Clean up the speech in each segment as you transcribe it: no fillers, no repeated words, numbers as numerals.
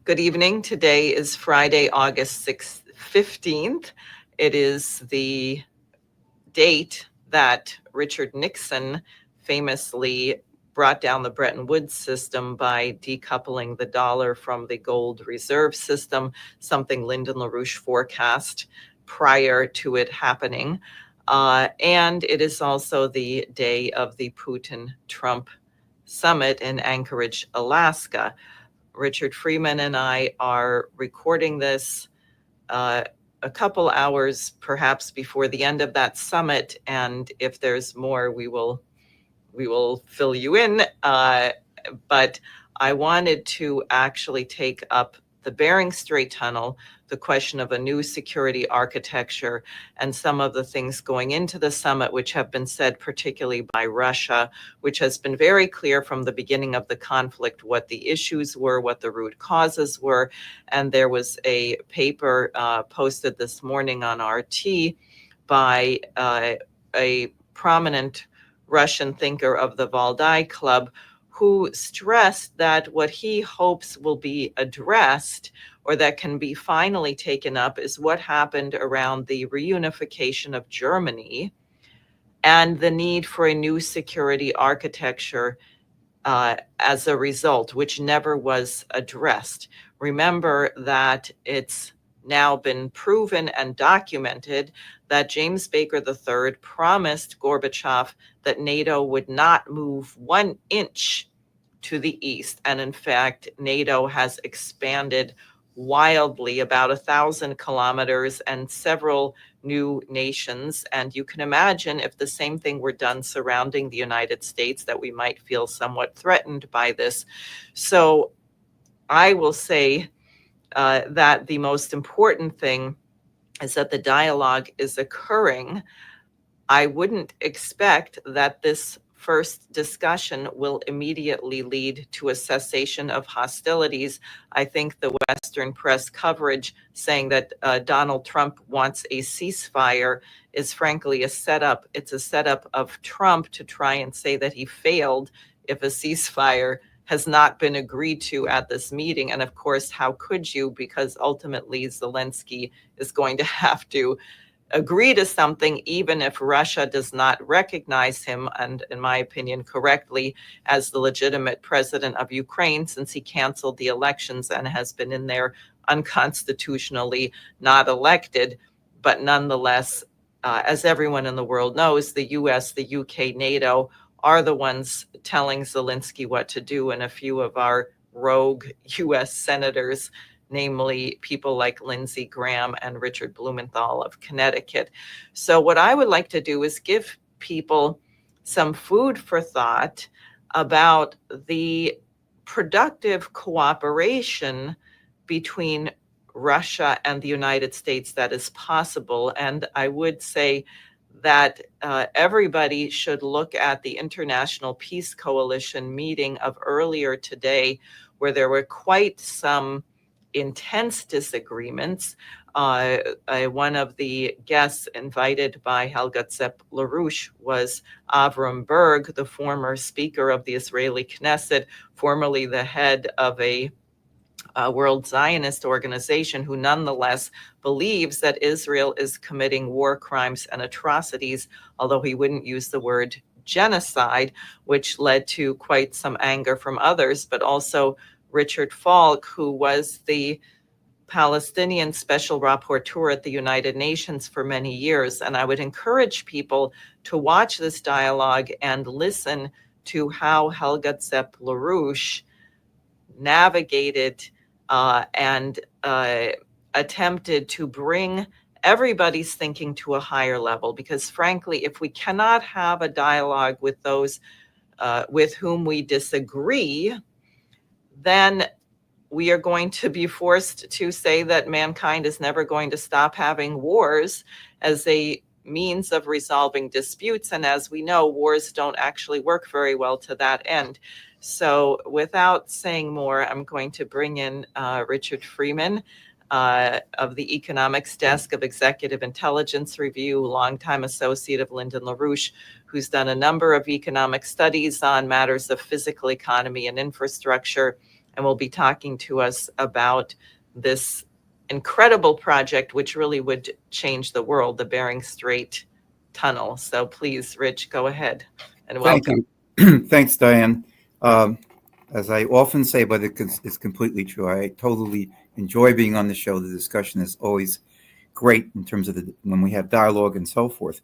Good evening. Today is Friday, August 15th. It is the date that Richard Nixon famously brought down the Bretton Woods system by decoupling the dollar from the gold reserve system, something Lyndon LaRouche forecast prior to it happening. And it is also the day of the Putin-Trump summit in Anchorage, Alaska. Richard Freeman and I are recording this a couple hours perhaps before the end of that summit, and if there's more, we will fill you in. But I wanted to actually take up the Bering Strait tunnel, the question of a new security architecture, and some of the things going into the summit, which have been said particularly by Russia, which has been very clear from the beginning of the conflict what the issues were, what the root causes were. And there was a paper posted this morning on RT by a prominent Russian thinker of the Valdai Club, who stressed that what he hopes will be addressed or that can be finally taken up is what happened around the reunification of Germany and the need for a new security architecture as a result, which never was addressed. Remember that it's now been proven and documented that James Baker III promised Gorbachev that NATO would not move 1 inch to the east. And in fact, NATO has expanded wildly, about 1,000 kilometers, and several new nations. And you can imagine if the same thing were done surrounding the United States, that we might feel somewhat threatened by this. So I will say that the most important thing is that the dialogue is occurring. I wouldn't expect that this first discussion will immediately lead to a cessation of hostilities. I think the Western press coverage saying that Donald Trump wants a ceasefire is frankly a setup. It's a setup of Trump to try and say that he failed if a ceasefire has not been agreed to at this meeting. And of course, how could you? Because ultimately Zelensky is going to have to agree to something, even if Russia does not recognize him, and in my opinion, correctly, as the legitimate president of Ukraine, since he canceled the elections and has been in there unconstitutionally not elected. But nonetheless, as everyone in the world knows, the US, the UK, NATO are the ones telling Zelensky what to do, and a few of our rogue US senators, namely people like Lindsey Graham and Richard Blumenthal of Connecticut. So what I would like to do is give people some food for thought about the productive cooperation between Russia and the United States that is possible. And I would say that everybody should look at the International Peace Coalition meeting of earlier today, where there were quite some intense disagreements. One of the guests invited by Helga LaRouche was Avram Berg, the former speaker of the Israeli Knesset, formerly the head of a World Zionist organization, who nonetheless believes that Israel is committing war crimes and atrocities, although he wouldn't use the word genocide, which led to quite some anger from others, but also Richard Falk, who was the Palestinian Special Rapporteur at the United Nations for many years. And I would encourage people to watch this dialogue and listen to how Helga LaRouche navigated and attempted to bring everybody's thinking to a higher level. Because frankly, if we cannot have a dialogue with those with whom we disagree, then we are going to be forced to say that mankind is never going to stop having wars as a means of resolving disputes. And as we know, wars don't actually work very well to that end. So without saying more, I'm going to bring in Richard Freeman of the Economics Desk of Executive Intelligence Review, longtime associate of Lyndon LaRouche, who's done a number of economic studies on matters of physical economy and infrastructure, and will be talking to us about this incredible project, which really would change the world, the Bering Strait tunnel. So please, Rich, go ahead and welcome. Thank you. Thanks, Diane. As I often say, but it's completely true. I totally enjoy being on the show. The discussion is always great in terms of when we have dialogue and so forth.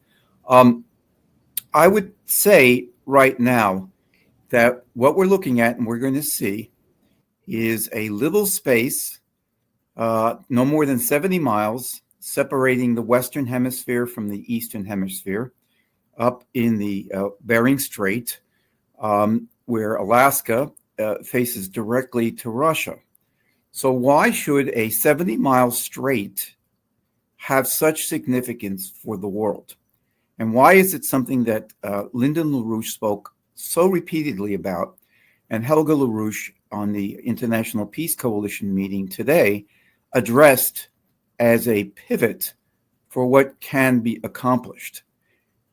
I would say right now that what we're looking at and we're going to see is a little space, no more than 70 miles, separating the Western Hemisphere from the Eastern Hemisphere, up in the Bering Strait, where Alaska faces directly to Russia. So why should a 70-mile strait have such significance for the world? And why is it something that Lyndon LaRouche spoke so repeatedly about, and Helga LaRouche on the International Peace Coalition meeting today addressed as a pivot for what can be accomplished?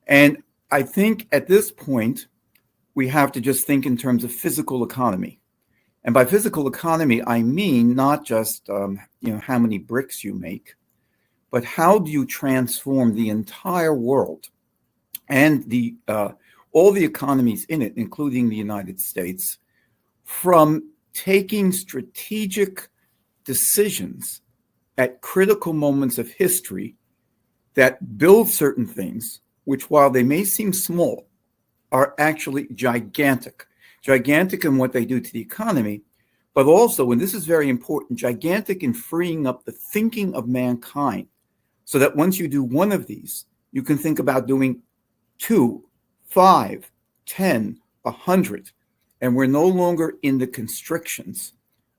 And I think at this point, we have to just think in terms of physical economy. And by physical economy, I mean not just how many bricks you make, but how do you transform the entire world and all the economies in it, including the United States, from taking strategic decisions at critical moments of history that build certain things, which while they may seem small, are actually gigantic in what they do to the economy, but also, and this is very important, gigantic in freeing up the thinking of mankind, so that once you do one of these, you can think about doing 2, 5, 10, 100, and we're no longer in the constrictions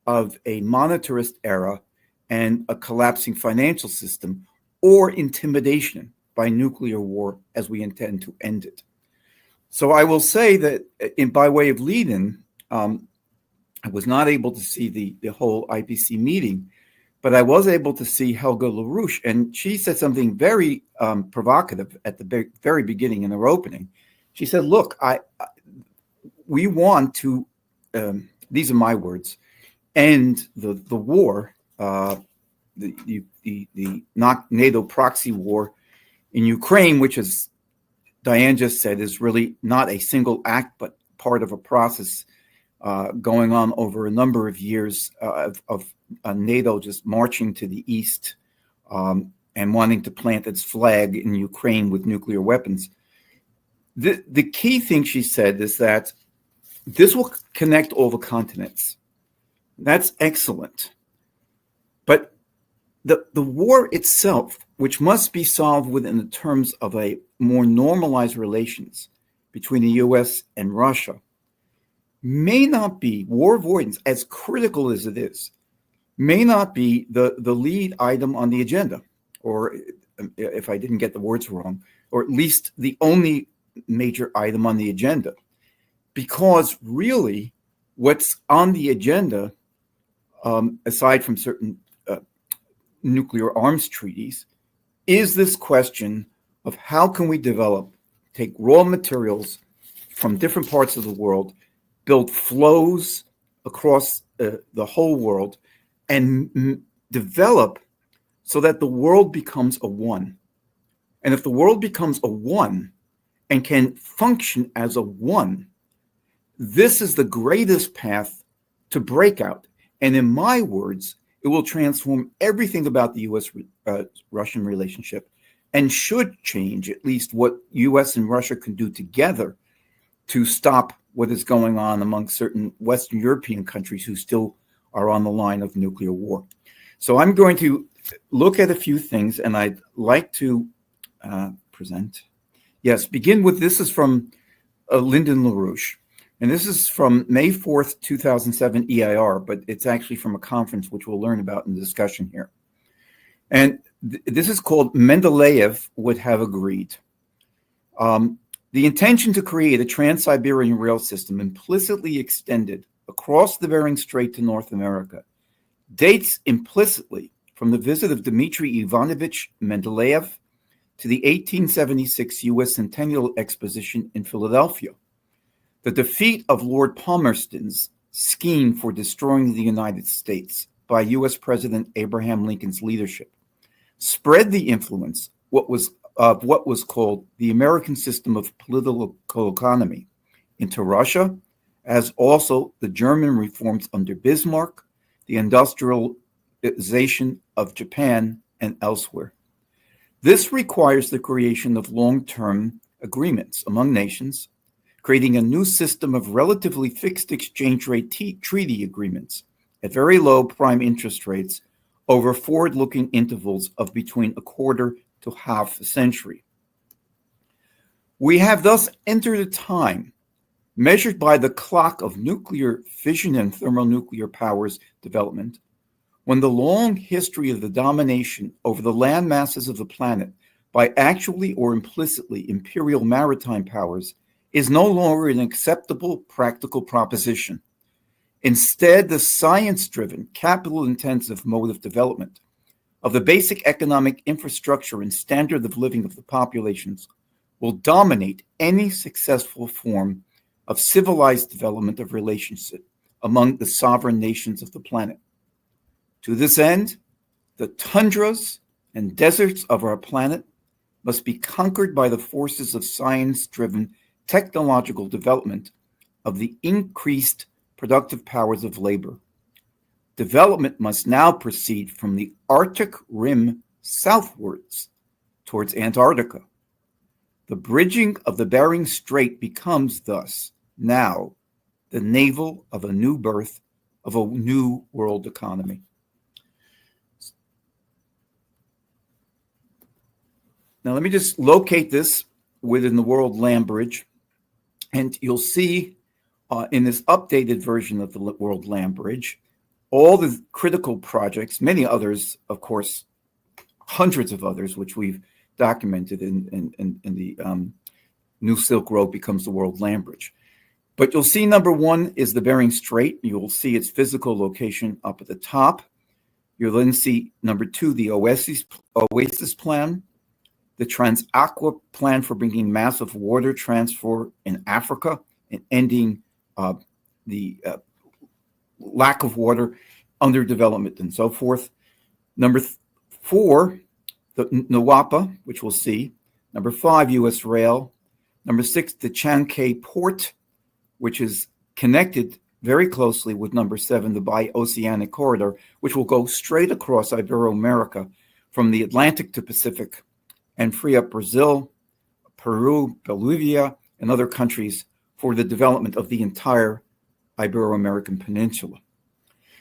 of a monetarist era and a collapsing financial system or intimidation by nuclear war as we intend to end it. So I will say that by way of lead-in, I was not able to see the whole IPC meeting, but I was able to see Helga LaRouche, and she said something very provocative at the very beginning in her opening. She said, look, we want to, these are my words, end the war, the NATO proxy war in Ukraine, which is, Diane just said, is really not a single act, but part of a process going on over a number of years of NATO just marching to the east and wanting to plant its flag in Ukraine with nuclear weapons. The key thing she said is that this will connect all the continents. That's excellent. But the war itself, which must be solved within the terms of a more normalized relations between the U.S. and Russia, may not be, war avoidance, as critical as it is, may not be the lead item on the agenda, or if I didn't get the words wrong, or at least the only major item on the agenda. Because really, what's on the agenda, aside from certain nuclear arms treaties, is this question of how can we take raw materials from different parts of the world, build flows across the whole world, and develop so that the world becomes a one. And if the world becomes a one and can function as a one, this is the greatest path to breakout. And in my words, it will transform everything about the U.S.-Russian relationship and should change at least what U.S. and Russia can do together to stop what is going on among certain Western European countries who still are on the line of nuclear war. So I'm going to look at a few things, and I'd like to present. Yes, begin with, this is from Lyndon LaRouche. And this is from May 4th, 2007 EIR, but it's actually from a conference which we'll learn about in the discussion here. And this is called Mendeleev Would Have Agreed. The intention to create a trans-Siberian rail system implicitly extended across the Bering Strait to North America dates implicitly from the visit of Dmitry Ivanovich Mendeleev to the 1876 U.S. Centennial Exposition in Philadelphia, the defeat of Lord Palmerston's scheme for destroying the United States by U.S. President Abraham Lincoln's leadership spread the influence of what was called the American system of political economy into Russia, as also the German reforms under Bismarck, the industrialization of Japan, and elsewhere. This requires the creation of long-term agreements among nations, creating a new system of relatively fixed exchange rate treaty agreements at very low prime interest rates over forward-looking intervals of between a quarter to half a century. We have thus entered a time measured by the clock of nuclear fission and thermonuclear powers development, when the long history of the domination over the land masses of the planet by actually or implicitly imperial maritime powers is no longer an acceptable practical proposition. Instead, the science-driven, capital-intensive mode of development of the basic economic infrastructure and standard of living of the populations will dominate any successful form of civilized development of relationship among the sovereign nations of the planet. To this end, the tundras and deserts of our planet must be conquered by the forces of science-driven technological development of the increased productive powers of labor. Development must now proceed from the Arctic rim southwards towards Antarctica. The bridging of the Bering Strait becomes thus now the navel of a new birth of a new world economy. Now, let me just locate this within the World Land Bridge, and you'll see in this updated version of the World Land Bridge, all the critical projects, many others, of course, hundreds of others, which we've documented in the New Silk Road becomes the World Land Bridge. But you'll see number one is the Bering Strait. You'll see its physical location up at the top. You'll then see number two, the Oasis Plan, the Trans-Aqua Plan for bringing massive water transfer in Africa and ending the lack of water, underdevelopment, and so forth. Number four, the Nawapa, which we'll see. Number five, U.S. Rail. Number six, the Chankay Port, which is connected very closely with number seven, the Bi-Oceanic Corridor, which will go straight across Iberoamerica from the Atlantic to Pacific and free up Brazil, Peru, Bolivia, and other countries for the development of the entire Ibero-American Peninsula.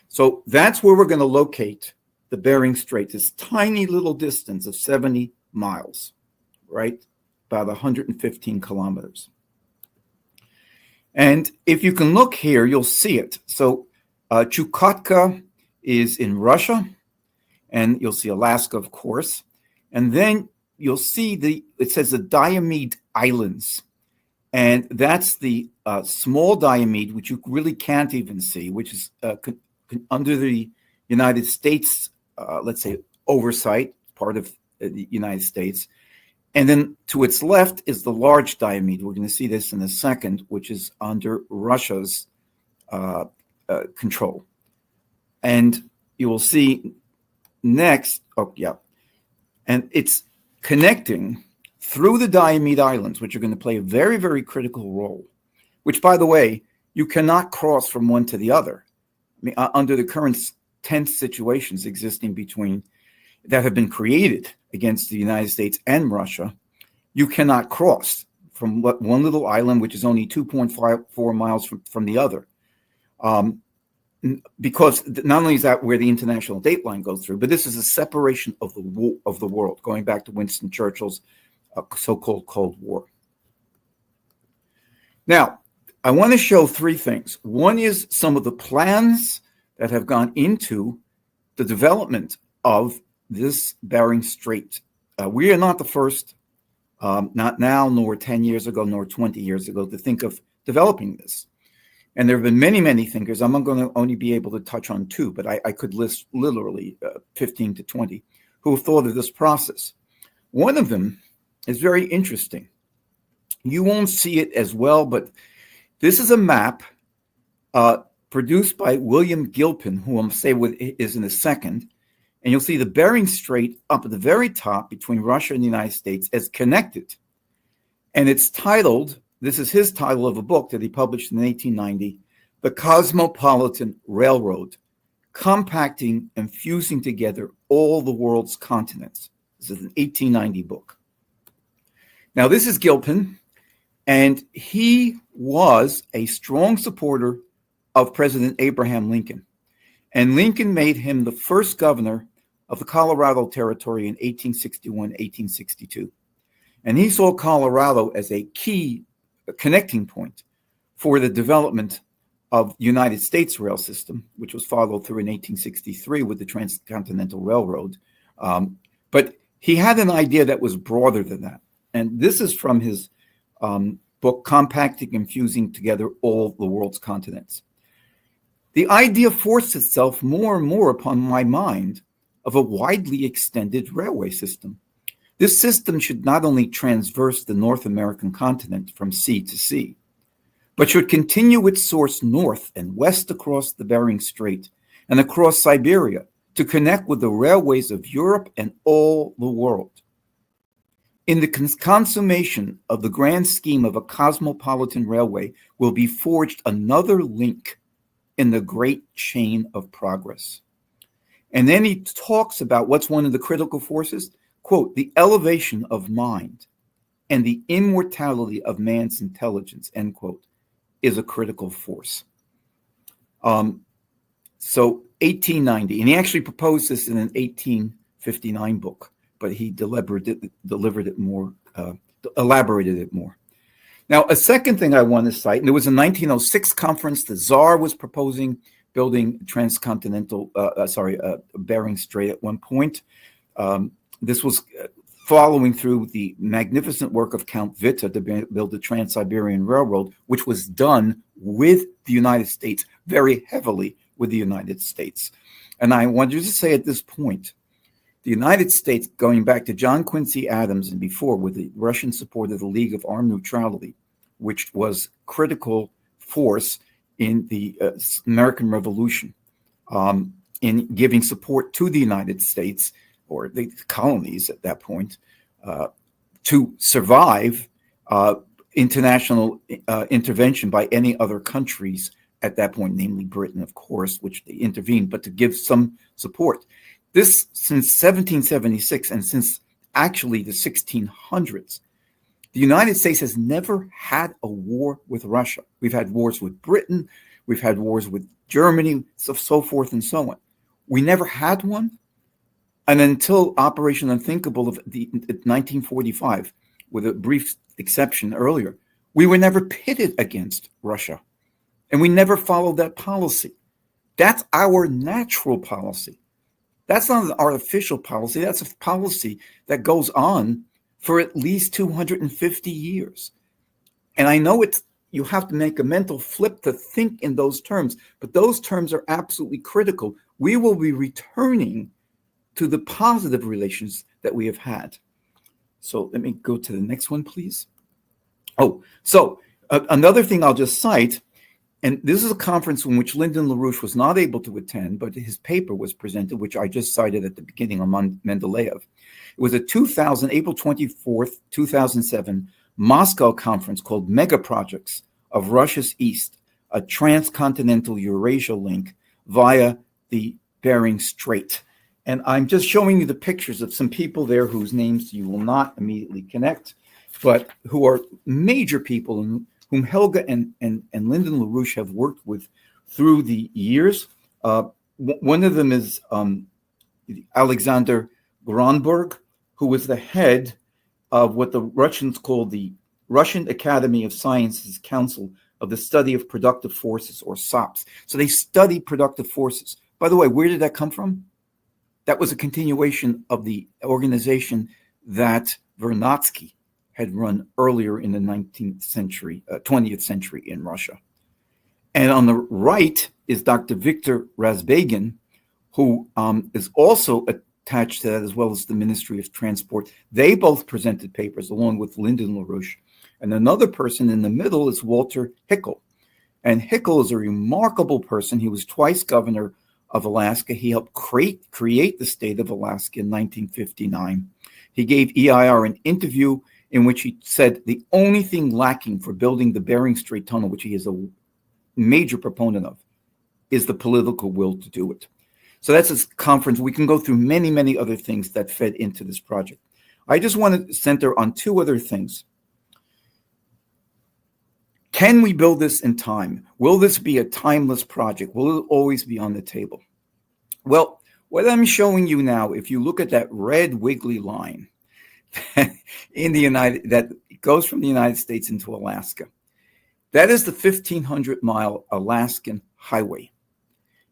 So that's where we're going to locate the Bering Strait, this tiny little distance of 70 miles, right? About 115 kilometers. And if you can look here, you'll see it. So Chukotka is in Russia, and you'll see Alaska, of course. And then you'll see it says the Diomede Islands. And that's the small Diomede, which you really can't even see, which is under the United States, let's say, oversight, part of the United States. And then to its left is the large Diomede. We're going to see this in a second, which is under Russia's control. And you will see next, and it's connecting through the Diomede Islands, which are going to play a very, very critical role, which, by the way, you cannot cross from one to the other. I mean, under the current tense situations existing that have been created against the United States and Russia, you cannot cross from one little island, which is only 2.54 miles from the other. Because not only is that where the international date line goes through, but this is a separation of the world, going back to Winston Churchill's so-called Cold War. Now, I want to show three things. One is some of the plans that have gone into the development of this Bering Strait. We are not the first, not now, nor 10 years ago, nor 20 years ago, to think of developing this. And there have been many, many thinkers. I'm not going to only be able to touch on two, but I could list literally 15 to 20 who have thought of this process. One of them is very interesting. You won't see it as well, but this is a map produced by William Gilpin, who I'll say is in a second. And you'll see the Bering Strait up at the very top between Russia and the United States as connected. And it's titled, this is his title of a book that he published in 1890, The Cosmopolitan Railroad, Compacting and Fusing Together All the World's Continents. This is an 1890 book. Now, this is Gilpin, and he was a strong supporter of President Abraham Lincoln. And Lincoln made him the first governor of the Colorado Territory in 1861-1862. And he saw Colorado as a key connecting point for the development of the United States rail system, which was followed through in 1863 with the Transcontinental Railroad. But he had an idea that was broader than that. And this is from his book, Compacting and Fusing Together All the World's Continents. The idea forced itself more and more upon my mind of a widely extended railway system. This system should not only traverse the North American continent from sea to sea, but should continue its source north and west across the Bering Strait and across Siberia to connect with the railways of Europe and all the world. In the consummation of the grand scheme of a cosmopolitan railway will be forged another link in the great chain of progress. And then he talks about what's one of the critical forces, quote, the elevation of mind and the immortality of man's intelligence, end quote, is a critical force. So 1890, and he actually proposed this in an 1859 book, but he elaborated it more. Now, a second thing I want to cite, and there was a 1906 conference, the Tsar was proposing building Bering Strait at one point. This was following through the magnificent work of Count Witte to build the Trans-Siberian Railroad, which was done with the United States, very heavily with the United States. And I wanted to say at this point, the United States, going back to John Quincy Adams and before, with the Russian support of the League of Armed Neutrality, which was critical force in the American Revolution, in giving support to the United States, or the colonies at that point, to survive international intervention by any other countries at that point, namely Britain, of course, which they intervened, but to give some support. This, since 1776 and since actually the 1600s, the United States has never had a war with Russia. We've had wars with Britain, we've had wars with Germany, so forth and so on. We never had one. And until Operation Unthinkable of 1945, with a brief exception earlier, we were never pitted against Russia. And we never followed that policy. That's our natural policy. That's not an artificial policy. That's a policy that goes on for at least 250 years. And I know you have to make a mental flip to think in those terms, but those terms are absolutely critical. We will be returning to the positive relations that we have had. So let me go to the next one, please. Another thing I'll just cite, and this is a conference in which Lyndon LaRouche was not able to attend, but his paper was presented, which I just cited at the beginning on Mendeleev. It was a April 24th, 2007 Moscow conference called Mega Projects of Russia's East, a transcontinental Eurasia link via the Bering Strait. And I'm just showing you the pictures of some people there whose names you will not immediately connect, but who are major people and whom Helga and Lyndon LaRouche have worked with through the years. One of them is Alexander Gronberg, who was the head of what the Russians call the Russian Academy of Sciences Council of the Study of Productive Forces, or SOPS. So they study productive forces. By the way, where did that come from? That was a continuation of the organization that Vernadsky had run earlier in the 20th century in Russia. And on the right is Dr. Viktor Razbegin, who is also attached to that, as well as the Ministry of Transport. They both presented papers along with Lyndon LaRouche. And another person in the middle is Walter Hickel. And Hickel is a remarkable person. He was twice governor of Alaska. He helped create the state of Alaska in 1959. He gave EIR an interview in which he said the only thing lacking for building the Bering Strait tunnel, which he is a major proponent of, is the political will to do it. So that's a conference. We can go through many, many other things that fed into this project. I just want to center on two other things. Can we build this in time? Will this be a timeless project? Will it always be on the table? Well, what I'm showing you now, if you look at that red wiggly line that goes from the United States into Alaska, that is the 1,500-mile Alaskan highway.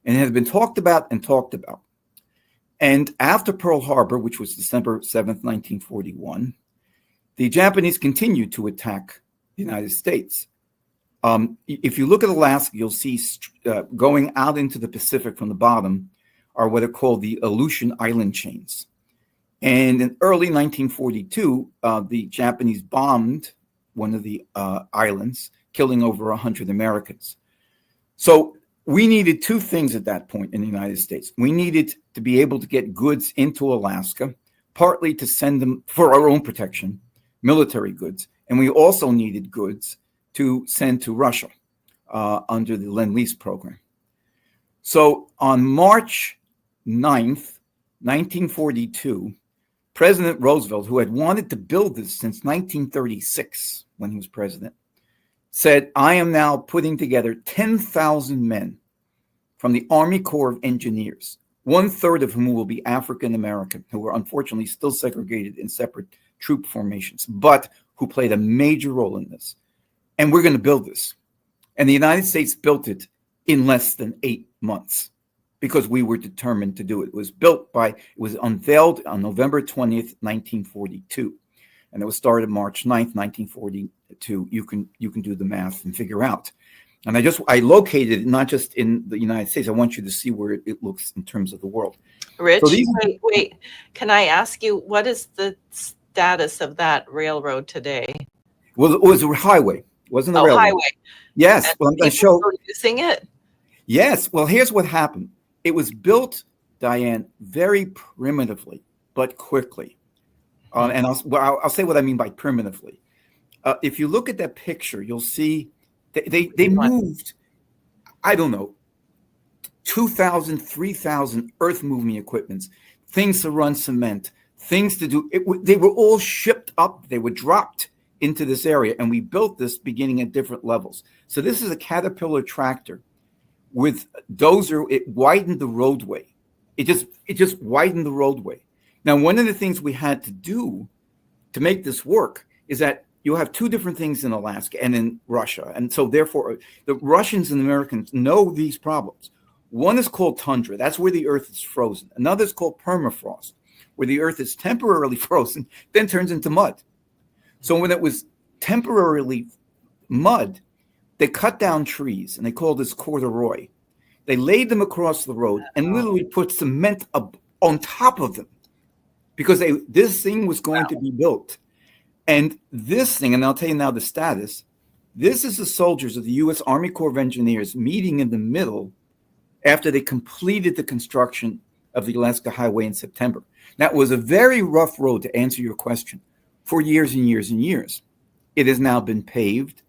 And it has been talked about and talked about. And after Pearl Harbor, which was December 7th, 1941, the Japanese continued to attack the United States. If you look at Alaska, you'll see going out into the Pacific from the bottom are what are called the Aleutian Island chains. And in early 1942, the Japanese bombed one of the islands, killing over 100 Americans. So we needed two things at that point in the United States. We needed to be able to get goods into Alaska, partly to send them for our own protection, military goods, and we also needed goods to send to Russia under the Lend-Lease program. So on March 9th, 1942, President Roosevelt, who had wanted to build this since 1936 when he was president, said, I am now putting together 10,000 men from the Army Corps of Engineers, 1/3 of whom will be African American, who are unfortunately still segregated in separate troop formations, but who played a major role in this. And we're going to build this. And the United States built it in less than 8 months because we were determined to do it. It was unveiled on November 20th, 1942. And it was started March 9th, 1942. You can do the math and figure out. And I located it not just in the United States. I want you to see where it looks in terms of the world. Rich, wait. Can I ask you, what is the status of that railroad today? Well, it was a highway. It wasn't a railroad. Highway. Yes. And well, I'm going to show. Using it? Yes. Well, here's what happened. It was built, Diane, very primitively, but quickly. And I'll say what I mean by primitively. If you look at that picture, you'll see they moved, I don't know, 2,000, 3,000 earth-moving equipments, things to run cement, things to do. They were all shipped up. They were dropped into this area, and we built this beginning at different levels. So this is a Caterpillar tractor with dozer. It widened the roadway. It just widened the roadway. Now, one of the things we had to do to make this work is that you have two different things in Alaska and in Russia. And so therefore, the Russians and Americans know these problems. One is called tundra. That's where the earth is frozen. Another is called permafrost, where the earth is temporarily frozen, then turns into mud. So when it was temporarily mud, they cut down trees, and they called this corduroy. They laid them across the road and literally put cement up on top of them because this thing was going to be built. And this thing, and I'll tell you now the status, this is the soldiers of the U.S. Army Corps of Engineers meeting in the middle after they completed the construction of the Alaska Highway in September. That was a very rough road, to answer your question, for years and years and years. It has now been paved,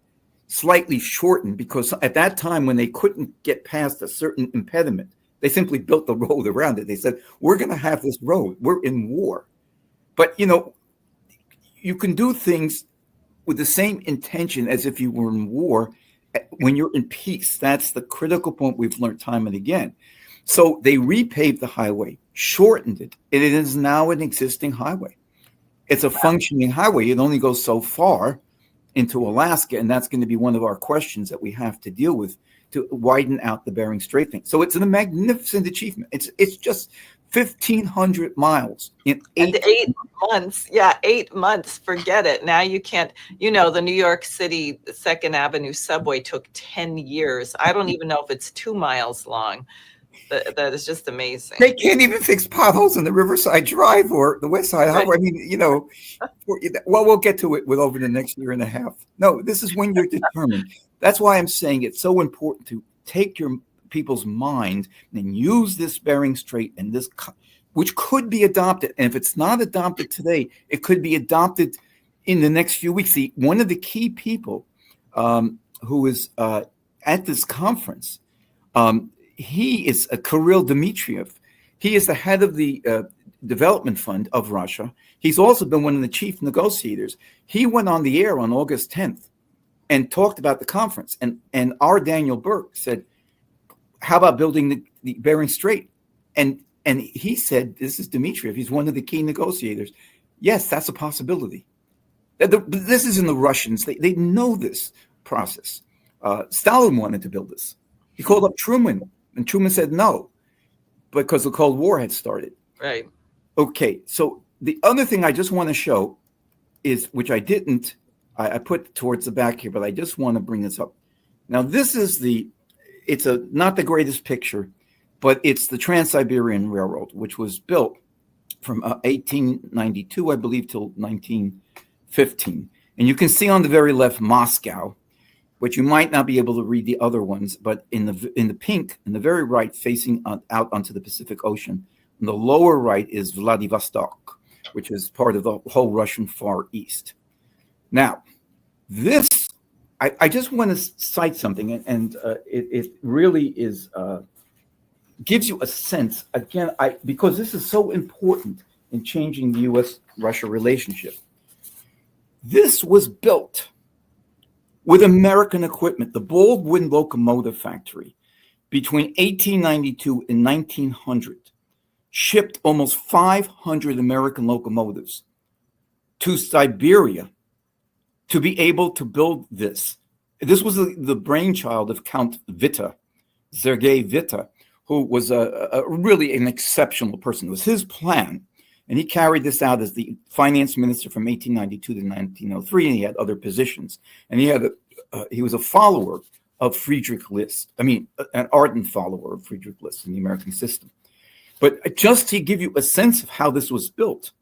slightly shortened, because at that time when they couldn't get past a certain impediment, they simply built the road around it. They said, we're going to have this road. We're in war. But, you can do things with the same intention as if you were in war when you're in peace. That's the critical point we've learned time and again. So they repaved the highway, shortened it, and it is now an existing highway. It's a functioning highway. It only goes so far into Alaska, and that's going to be one of our questions that we have to deal with to widen out the Bering Strait thing. So it's a magnificent achievement. It's just 1,500 miles in 8 months. Yeah, 8 months. Forget it. Now you can't, the New York City 2nd Avenue subway took 10 years. I don't even know if it's 2 miles long. That is just amazing. They can't even fix potholes on the Riverside Drive or the West Side Highway. I mean, well, we'll get to it with over the next year and a half. No, this is when you're determined. That's why I'm saying it's so important to take your people's mind and use this Bering Strait and this, which could be adopted. And if it's not adopted today, it could be adopted in the next few weeks. One of the key people who is at this conference, he is Kirill Dmitriev. He is the head of the Development Fund of Russia. He's also been one of the chief negotiators. He went on the air on August 10th and talked about the conference. And our Daniel Burke said, how about building the Bering Strait? And he said, this is Dmitriev. He's one of the key negotiators. Yes, that's a possibility. This is in the Russians. They know this process. Stalin wanted to build this. He called up Truman, and Truman said no, because the Cold War had started. Right. Okay, so the other thing I just want to show is, which I didn't, I put towards the back here, but I just want to bring this up. Now, this is it's not the greatest picture, but it's the Trans-Siberian Railroad, which was built from 1892, I believe, till 1915. And you can see on the very left Moscow, but you might not be able to read the other ones. But in the pink, in the very right, facing out onto the Pacific Ocean, in the lower right is Vladivostok, which is part of the whole Russian Far East. Now, this, I just want to cite something, and it really is gives you a sense, again, because this is so important in changing the U.S.-Russia relationship. This was built with American equipment, the Baldwin Locomotive Factory, between 1892 and 1900, shipped almost 500 American locomotives to Siberia to be able to build this. This was the brainchild of Count Witte, Sergei Witte, who was a really an exceptional person. It was his plan, and he carried this out as the finance minister from 1892 to 1903, and he had other positions. And he was a follower of Friedrich List. I mean, an ardent follower of Friedrich List in the American system. But just to give you a sense of how this was built,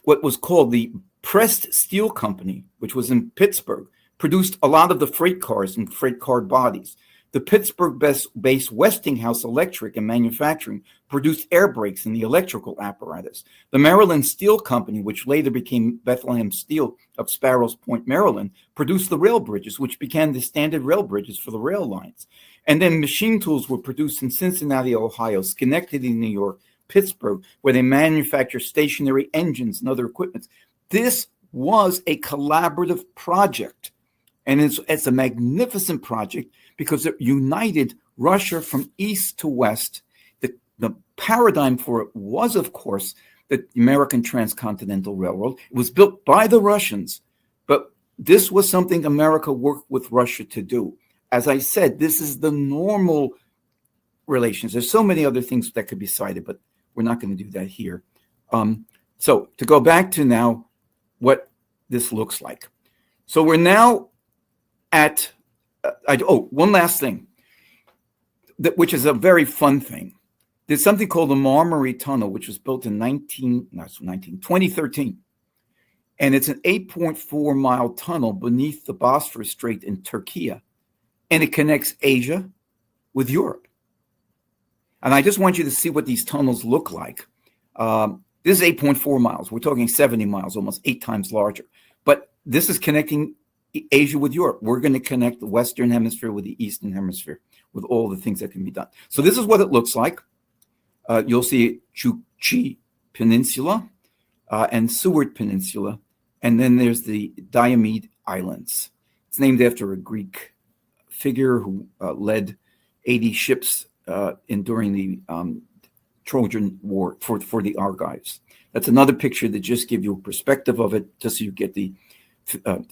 what was called the Pressed Steel Company, which was in Pittsburgh, produced a lot of the freight cars and freight car bodies. The Pittsburgh-based Westinghouse Electric and Manufacturing produced air brakes and the electrical apparatus. The Maryland Steel Company, which later became Bethlehem Steel of Sparrows Point, Maryland, produced the rail bridges, which became the standard rail bridges for the rail lines. And then machine tools were produced in Cincinnati, Ohio, Schenectady, New York, Pittsburgh, where they manufacture stationary engines and other equipment. This was a collaborative project, and it's a magnificent project because it united Russia from east to west. The paradigm for it was, of course, the American Transcontinental Railroad. It was built by the Russians, but this was something America worked with Russia to do. As I said, this is the normal relations. There's so many other things that could be cited, but we're not going to do that here. So to go back to now what this looks like. So we're now at, one last thing, which is a very fun thing. There's something called the Marmary Tunnel, which was built in 2013. And it's an 8.4 mile tunnel beneath the Bosphorus Strait in Turkey. And it connects Asia with Europe. And I just want you to see what these tunnels look like. This is 8.4 miles. We're talking 70 miles, almost 8 times larger. But this is connecting Asia with Europe. We're going to connect the Western Hemisphere with the Eastern Hemisphere with all the things that can be done. So this is what it looks like. You'll see Chukchi Peninsula and Seward Peninsula. And then there's the Diomede Islands. It's named after a Greek figure who led 80 ships during the Trojan War for the Argives. That's another picture that just gives you a perspective of it, just so you get the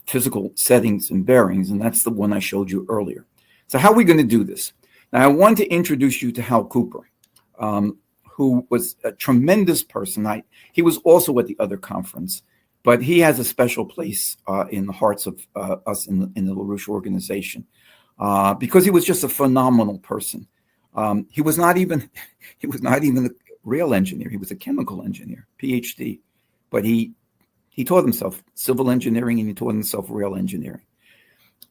physical settings and bearings, and that's the one I showed you earlier. So how are we going to do this? Now, I want to introduce you to Hal Cooper, who was a tremendous person. He was also at the other conference, but he has a special place in the hearts of us in the LaRouche organization because he was just a phenomenal person. He was not even a rail engineer. He was a chemical engineer, PhD, but he He taught himself civil engineering and he taught himself rail engineering.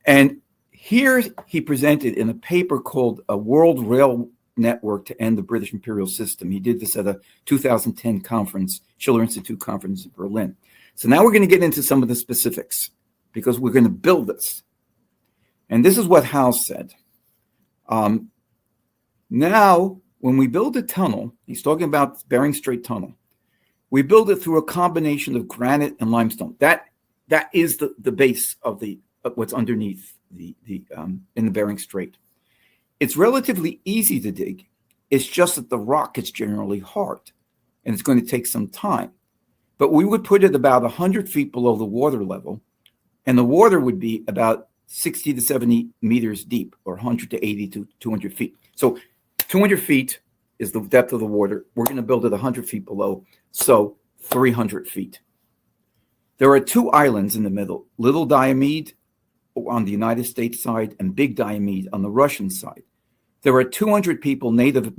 And here he presented in a paper called A World Rail Network to End the British Imperial System. He did this at a 2010 conference, Schiller Institute conference in Berlin. So now we're going to get into some of the specifics because we're going to build this. And this is what Howe said. Now, when we build a tunnel, he's talking about Bering Strait Tunnel, we build it through a combination of granite and limestone. That is the base of what's underneath in the Bering Strait. It's relatively easy to dig. It's just that the rock is generally hard, and it's going to take some time. But we would put it about 100 feet below the water level, and the water would be about 60 to 70 meters deep, or 100 to 80 to 200 feet. So 200 feet is the depth of the water. We're going to build it 100 feet below, so 300 feet. There are two islands in the middle, Little Diomede on the United States side and Big Diomede on the Russian side. There are 200 people, Native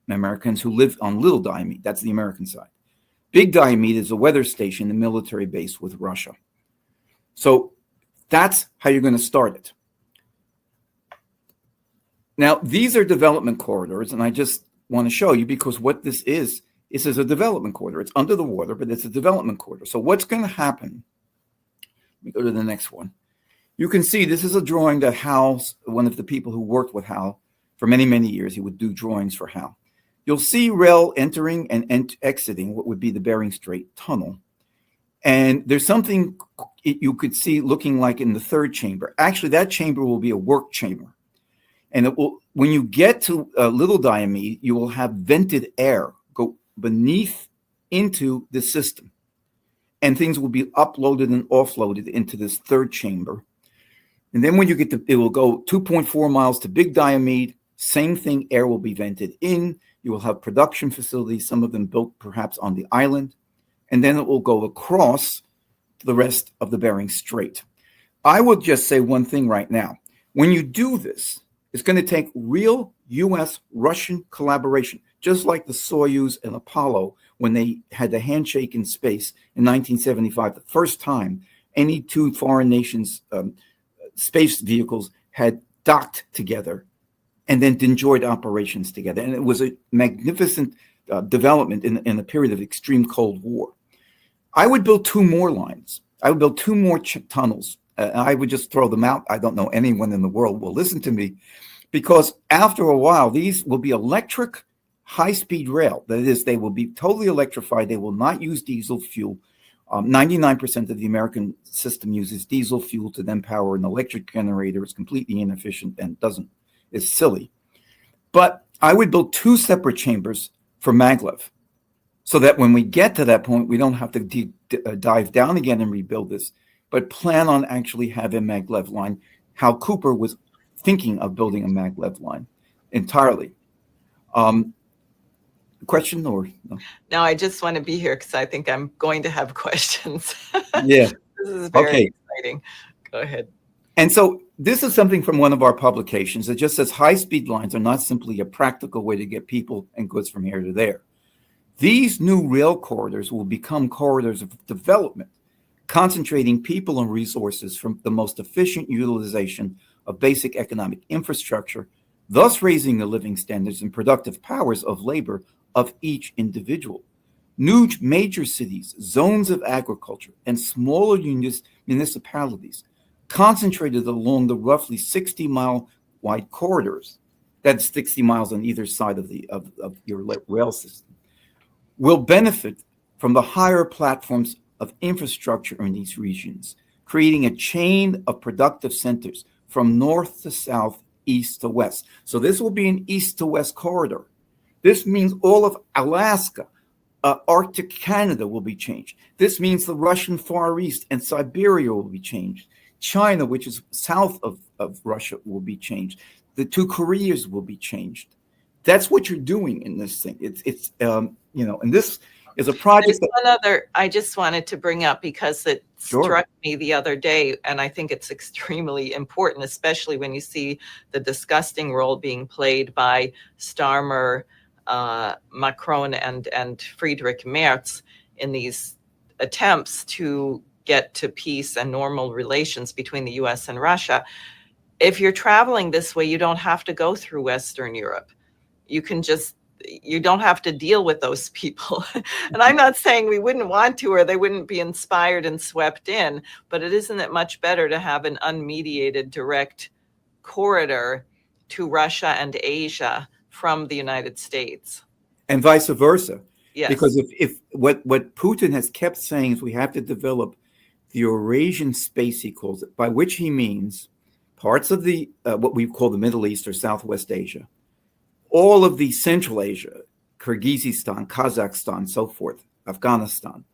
Americans, who live on Little Diomede. That's the American side. Big Diomede is a weather station, a military base with Russia. So that's how you're going to start it. Now, these are development corridors, and I just want to show you because what this is a development corridor. It's under the water, but it's a development corridor. So what's going to happen? Let me go to the next one. You can see this is a drawing that Howe, one of the people who worked with Howe for many, many years, he would do drawings for Howe. You'll see rail entering and exiting what would be the Bering Strait Tunnel. And there's something you could see looking like in the third chamber. Actually, that chamber will be a work chamber. And it will, when you get to Little Diomede, you will have vented air go beneath into the system. And things will be uploaded and offloaded into this third chamber. And then when you get to, it will go 2.4 miles to Big Diomede. Same thing, air will be vented in. You will have production facilities, some of them built perhaps on the island. And then it will go across the rest of the Bering Strait. I will just say one thing right now. When you do this, it's going to take real U.S.-Russian collaboration, just like the Soyuz and Apollo when they had the handshake in space in 1975, the first time any two foreign nations' space vehicles had docked together and then enjoyed operations together. And it was a magnificent development in a period of extreme Cold War. I would build two more lines. I would build two more tunnels. I would just throw them out. I don't know anyone in the world will listen to me because after a while, these will be electric high-speed rail. That is, they will be totally electrified. They will not use diesel fuel. 99% of the American system uses diesel fuel to then power an electric generator. It's completely inefficient and is silly. But I would build two separate chambers for maglev so that when we get to that point, we don't have to dive down again and rebuild this, but plan on actually having a maglev line. How Cooper was thinking of building a maglev line entirely. Question or no? No, I just want to be here because I think I'm going to have questions. Yeah. This is very exciting. Go ahead. And so this is something from one of our publications. It just says high-speed lines are not simply a practical way to get people and goods from here to there. These new rail corridors will become corridors of development, concentrating people and resources from the most efficient utilization of basic economic infrastructure, thus raising the living standards and productive powers of labor of each individual. New major cities, zones of agriculture, and smaller municipalities concentrated along the roughly 60-mile wide corridors, that's 60 miles on either side of your rail system, will benefit from the higher platforms of infrastructure in these regions, creating a chain of productive centers from north to south, east to west. So this will be an east to west corridor. This means all of Alaska, Arctic Canada will be changed. This means the Russian Far East and Siberia will be changed. China, which is south of Russia, will be changed. The two Koreas will be changed. That's what you're doing in this thing. It's and this is a project. There's one other I just wanted to bring up because it struck me the other day, and I think it's extremely important, especially when you see the disgusting role being played by Starmer, Macron, and Friedrich Merz in these attempts to get to peace and normal relations between the US and Russia. If you're traveling this way, you don't have to go through Western Europe. You don't have to deal with those people. And I'm not saying we wouldn't want to, or they wouldn't be inspired and swept in, but isn't it much better to have an unmediated direct corridor to Russia and Asia from the United States? And vice versa. Yes. Because if what Putin has kept saying is we have to develop the Eurasian space, he calls it, by which he means parts of the what we call the Middle East or Southwest Asia, all of the Central Asia, Kyrgyzstan, Kazakhstan, so forth, Afghanistan,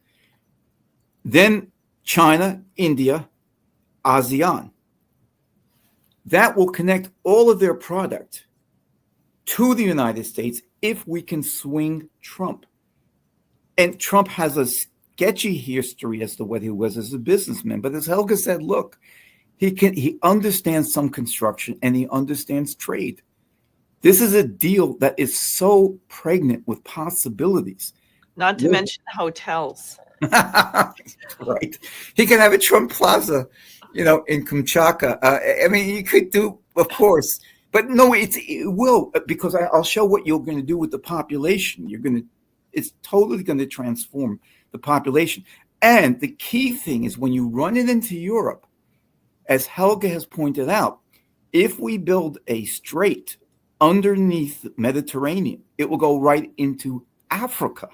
then China, India, ASEAN. That will connect all of their product to the United States if we can swing Trump. And Trump has a sketchy history as to what he was as a businessman. But as Helga said, look, he understands some construction and he understands trade. This is a deal that is so pregnant with possibilities. Not to mention hotels. Right. He can have a Trump Plaza, in Kamchatka. I mean, you could do, of course. But no, it will, because I'll show what you're going to do with the population. It's totally going to transform the population. And the key thing is when you run it into Europe, as Helga has pointed out, if we build a strait underneath the Mediterranean, it will go right into Africa.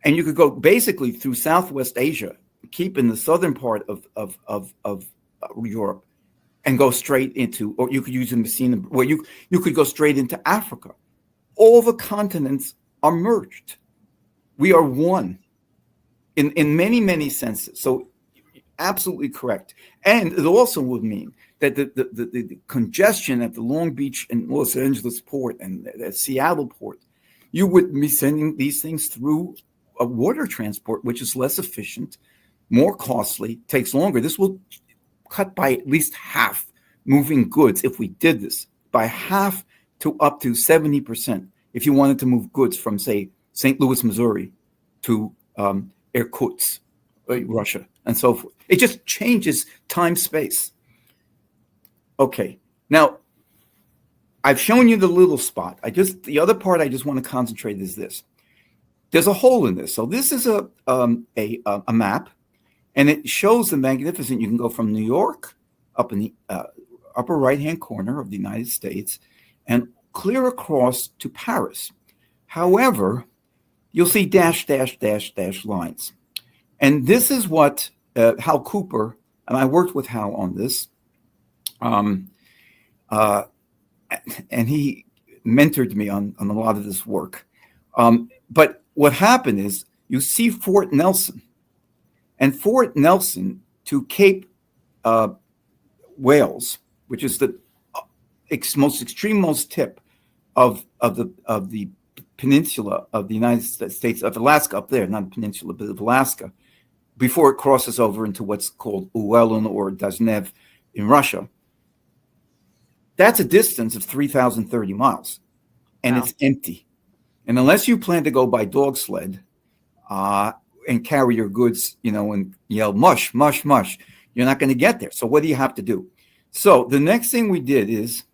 And you could go basically through Southwest Asia, keep in the southern part of Europe, and go straight into, or you could use the Messina, where you could go straight into Africa. All the continents are merged. We are one in many, many senses. So absolutely correct. And it also would mean that the congestion at the Long Beach and Los Angeles port and the Seattle port, you would be sending these things through a water transport, which is less efficient, more costly, takes longer. This will cut by at least half moving goods if we did this, by half to up to 70% if you wanted to move goods from, say, St. Louis, Missouri to Irkutsk, Russia, and so forth. It just changes time, space. Okay, now I've shown you the little spot. The other part I just want to concentrate is this. There's a hole in this. So this is a map, and it shows the magnificent. You can go from New York up in the upper right-hand corner of the United States and clear across to Paris. However, you'll see dash, dash, dash, dash lines. And this is what Hal Cooper, and I worked with Hal on this, and he mentored me on a lot of this work. But what happened is you see Fort Nelson, and Fort Nelson to Cape Wales, which is the most extremest tip of the peninsula of the United States of Alaska, up there, not a peninsula, but of Alaska, before it crosses over into what's called Uelun or Dazhnev in Russia. That's a distance of 3,030 miles, and It's empty. And unless you plan to go by dog sled and carry your goods, and yell, mush, mush, mush, you're not going to get there. So what do you have to do? So the next thing we did is,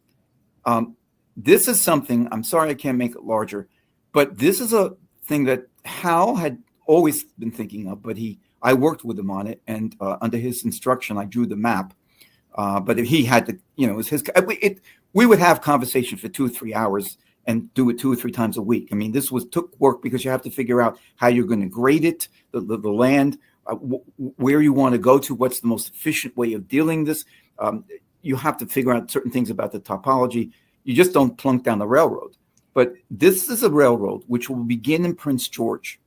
this is something, I'm sorry I can't make it larger, but this is a thing that Hal had always been thinking of, but I worked with him on it, and under his instruction, I drew the map. But if he had to, it was his. We would have conversation for 2 or 3 hours and do it 2 or 3 times a week. I mean, this took work because you have to figure out how you're going to grade it, the land, where you want to go to, what's the most efficient way of dealing this. You have to figure out certain things about the topology. You just don't plunk down the railroad. But this is a railroad which will begin in Prince George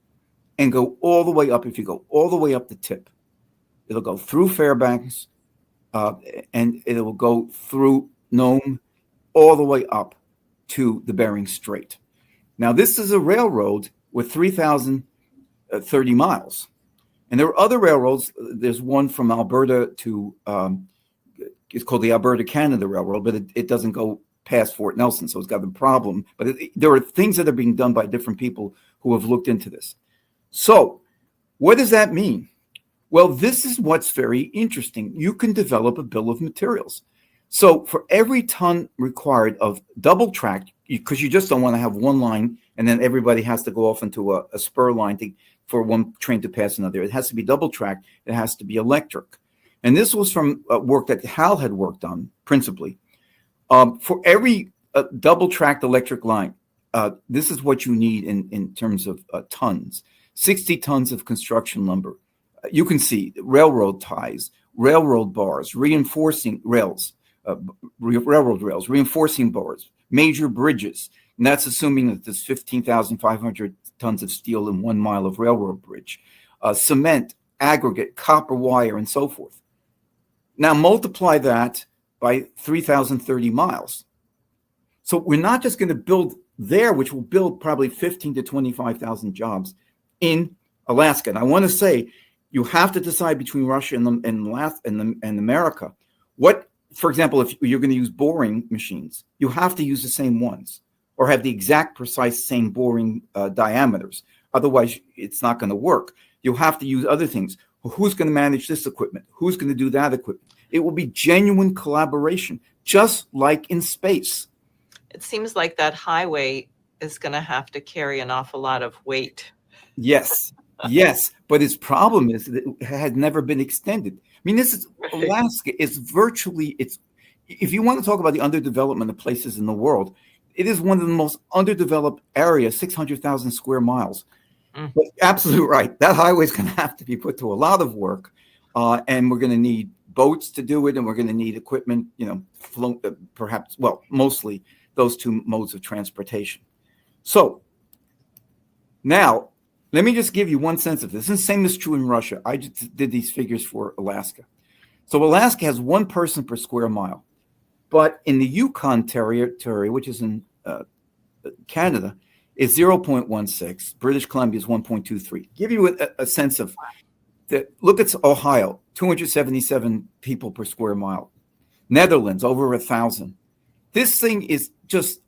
and go all the way up. If you go all the way up the tip, it'll go through Fairbanks, and it will go through Nome all the way up to the Bering Strait. Now, this is a railroad with 3,030 miles. And there are other railroads. There's one from Alberta to, it's called the Alberta-Canada Railroad, but it doesn't go past Fort Nelson, so it's got a problem. But there are things that are being done by different people who have looked into this. So What does that mean? Well, this is what's very interesting. You can develop a bill of materials. So for every ton required of double track, because you just don't want to have one line and then everybody has to go off into a spur line for one train to pass another. It has to be double track. It has to be electric. And this was from work that Hal had worked on principally. For every double tracked electric line, this is what you need in terms of tons. 60 tons of construction lumber. You can see railroad ties, railroad bars, reinforcing rails, railroad rails, reinforcing bars, major bridges. And that's assuming that there's 15,500 tons of steel in 1 mile of railroad bridge, cement, aggregate, copper wire, and so forth. Now multiply that by 3,030 miles. So we're not just going to build there, which will build probably 15 to 25,000 jobs in Alaska. And I want to say, you have to decide between Russia and America. What, for example, if you're going to use boring machines, you have to use the same ones or have the exact precise same boring diameters. Otherwise, it's not going to work. You have to use other things. Who's going to manage this equipment? Who's going to do that equipment? It will be genuine collaboration, just like in space. It seems like that highway is going to have to carry an awful lot of weight. Yes. Yes, but its problem is that it had never been extended. I mean, this is Alaska. It's virtually, if you want to talk about the underdevelopment of places in the world, it is one of the most underdeveloped areas, 600,000 square miles. But absolutely right. That highway is going to have to be put to a lot of work, and we're going to need boats to do it, and we're going to need equipment, perhaps, well, mostly those two modes of transportation. So now, let me just give you one sense of this. And the same is true in Russia. I just did these figures for Alaska. So Alaska has 1 person per square mile. But in the Yukon territory, which is in Canada, is 0.16. British Columbia is 1.23. Give you a sense of that. Look at Ohio, 277 people per square mile. Netherlands, over 1,000. This thing just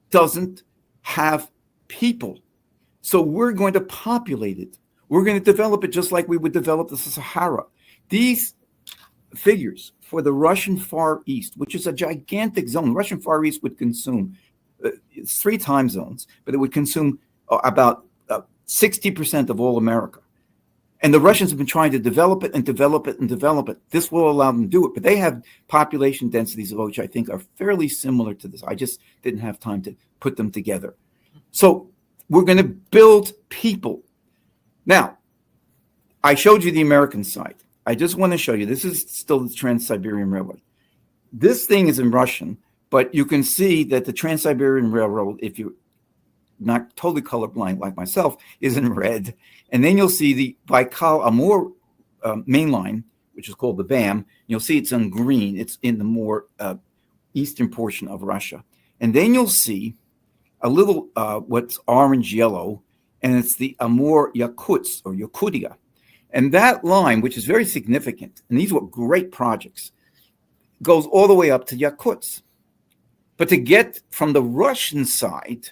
doesn't have people. So we're going to populate it. We're going to develop it just like we would develop the Sahara. These figures for the Russian Far East, which is a gigantic zone. Russian Far East would consume, it's 3 time zones, but it would consume about 60% of all America. And the Russians have been trying to develop it and develop it and develop it. This will allow them to do it. But they have population densities of which I think are fairly similar to this. I just didn't have time to put them together. So we're going to build people. Now, I showed you the American side. I just want to show you, this is still the Trans-Siberian Railway. This thing is in Russian, but you can see that the Trans-Siberian Railroad, if you're not totally colorblind like myself, is in red. And then you'll see the Baikal-Amur main line, which is called the BAM. You'll see it's in green. It's in the more eastern portion of Russia. And then you'll see a little what's orange-yellow, and it's the Amur Yakuts or Yakutia. And that line, which is very significant, and these were great projects, goes all the way up to Yakuts. But to get from the Russian side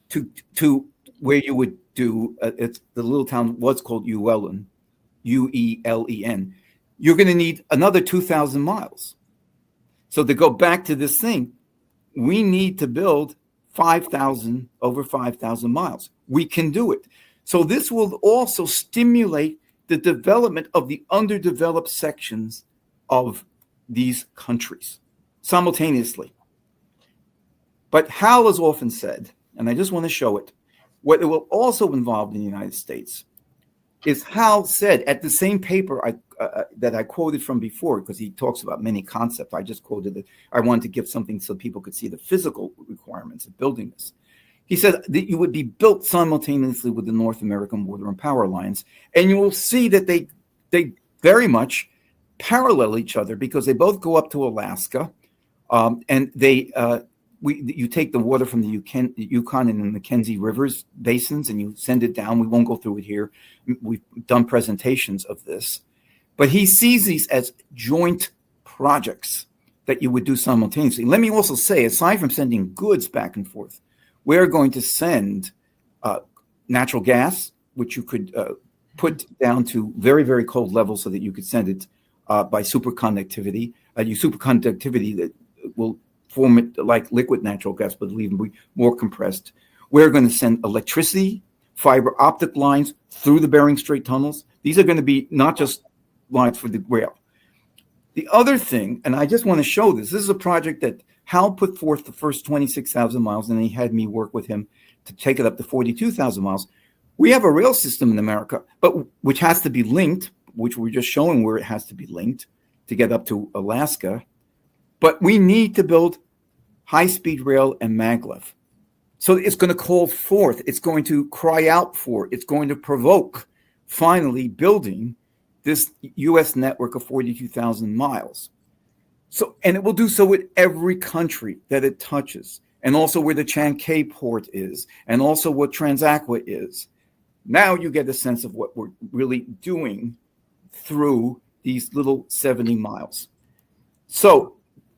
to where you would do, it's the little town, what's called Uelen, Uelen, you're going to need another 2,000 miles. So to go back to this thing, we need to build over 5,000 miles. We can do it. So this will also stimulate the development of the underdeveloped sections of these countries simultaneously. But Hal has often said, and I just want to show it, what it will also involve in the United States is Hal said at the same paper that I quoted from before, because he talks about many concepts. I just quoted it. I wanted to give something so people could see the physical requirements of building this. He said that you would be built simultaneously with the North American Water and Power Lines, and you will see that they very much parallel each other because they both go up to Alaska, and you take the water from the Yukon and the Mackenzie Rivers basins, and you send it down. We won't go through it here. We've done presentations of this. But he sees these as joint projects that you would do simultaneously. Let me also say, aside from sending goods back and forth, we're going to send natural gas, which you could put down to very, very cold levels so that you could send it by superconductivity. Superconductivity that will form it like liquid natural gas, but it'll even be more compressed. We're going to send electricity, fiber optic lines through the Bering Strait tunnels. These are going to be not just lines for the rail. The other thing, and I just want to show this is a project that Hal put forth the first 26,000 miles, and he had me work with him to take it up to 42,000 miles. We have a rail system in America, but which has to be linked, which we're just showing where it has to be linked to get up to Alaska. But we need to build high-speed rail and maglev. So it's going to call forth, it's going to cry out for, it's going to provoke finally building this U.S. network of 42,000 miles. So, and it will do so with every country that it touches, and also where the Chankay port is, and also what Transaqua is. Now you get a sense of what we're really doing through these little 70 miles. So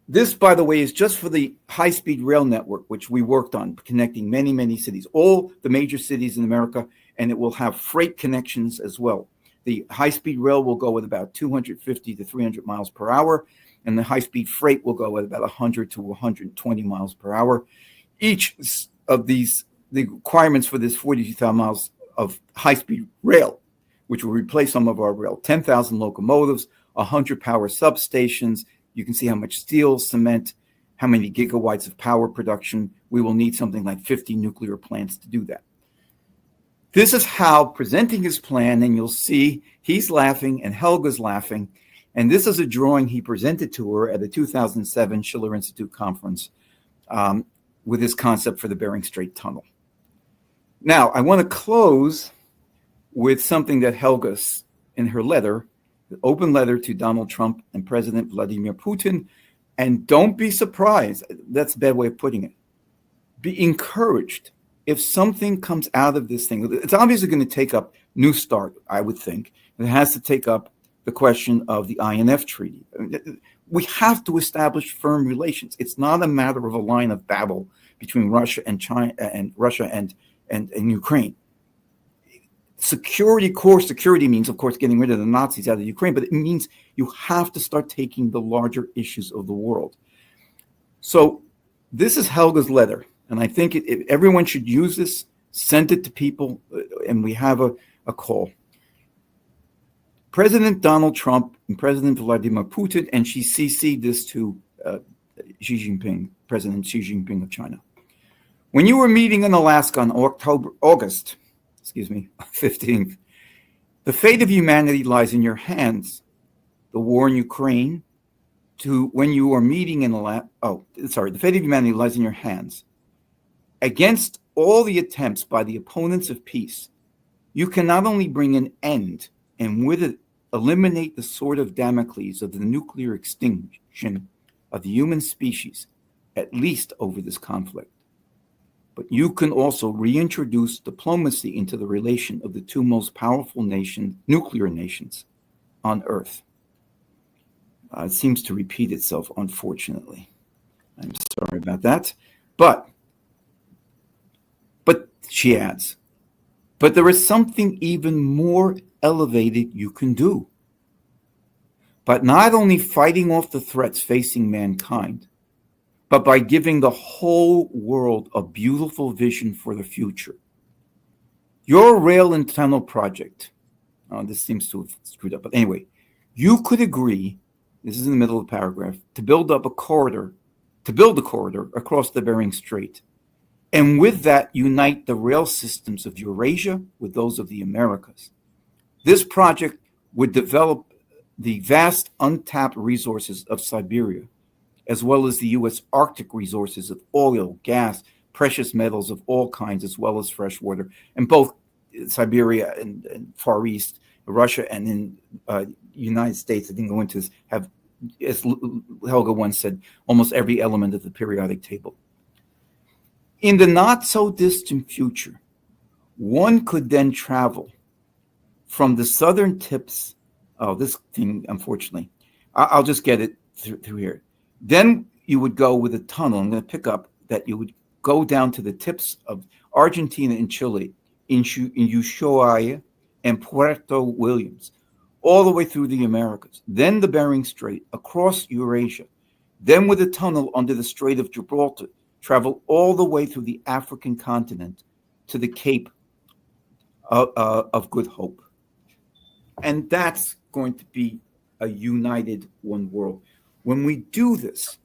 this, by the way, is just for the high-speed rail network, which we worked on, connecting many, many cities, all the major cities in America, and it will have freight connections as well. The high-speed rail will go at about 250 to 300 miles per hour, and the high-speed freight will go at about 100 to 120 miles per hour. Each of these, the requirements for this 42,000 miles of high-speed rail, which will replace some of our rail, 10,000 locomotives, 100 power substations. You can see how much steel, cement, how many gigawatts of power production. We will need something like 50 nuclear plants to do that. This is Hal presenting his plan, and you'll see he's laughing and Helga's laughing. And this is a drawing he presented to her at the 2007 Schiller Institute conference with his concept for the Bering Strait Tunnel. Now, I want to close with something that Helga's in her letter, the open letter to Donald Trump and President Vladimir Putin. And don't be surprised, that's a bad way of putting it. Be encouraged if something comes out of this thing. It's obviously going to take up New START, I would think. It has to take up the question of the INF Treaty. We have to establish firm relations. It's not a matter of a line of battle between Russia and China and Russia and Ukraine. Core security means, of course, getting rid of the Nazis out of Ukraine, but it means you have to start taking the larger issues of the world. So this is Helga's letter, and I think everyone should use this, send it to people, and we have a call. President Donald Trump and President Vladimir Putin, and she CC'd this to Xi Jinping, President Xi Jinping of China. When you were meeting in Alaska on August 15th, the fate of humanity lies in your hands. The war in Ukraine, when you are meeting in the fate of humanity lies in your hands. Against all the attempts by the opponents of peace, you can not only bring an end and with it eliminate the sword of Damocles of the nuclear extinction of the human species, at least over this conflict, but you can also reintroduce diplomacy into the relation of the two most powerful nuclear nations on Earth. It seems to repeat itself, unfortunately. I'm sorry about that. But she adds, but there is something even more elevated you can do. But not only fighting off the threats facing mankind, but by giving the whole world a beautiful vision for the future. Your rail and tunnel project, this seems to have screwed up, but anyway, you could agree, this is in the middle of the paragraph, to build a corridor across the Bering Strait, and with that unite the rail systems of Eurasia with those of the Americas. This project would develop the vast untapped resources of Siberia, as well as the U.S. Arctic resources of oil, gas, precious metals of all kinds, as well as fresh water. And both Siberia and Far East, Russia and in United States, I didn't go into this, have, as Helga once said, almost every element of the periodic table. In the not-so-distant future, one could then travel from the southern tips. Oh, this thing, unfortunately. I'll just get it through here. Then you would go with a tunnel. I'm going to pick up that you would go down to the tips of Argentina and Chile, in Ushuaia, and Puerto Williams, all the way through the Americas, then the Bering Strait, across Eurasia, then with a tunnel under the Strait of Gibraltar, travel all the way through the African continent to the Cape of Good Hope. And that's going to be a united one world. When we do this,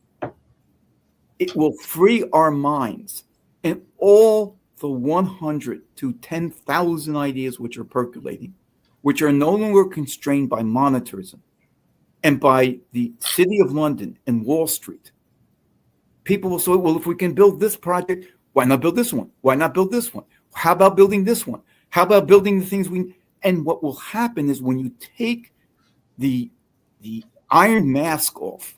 it will free our minds, and all the 100 to 10,000 ideas which are percolating, which are no longer constrained by monetarism and by the City of London and Wall Street. People will say, well, if we can build this project, why not build this one? Why not build this one? How about building this one? How about building the things we... And what will happen is when you take the iron mask off,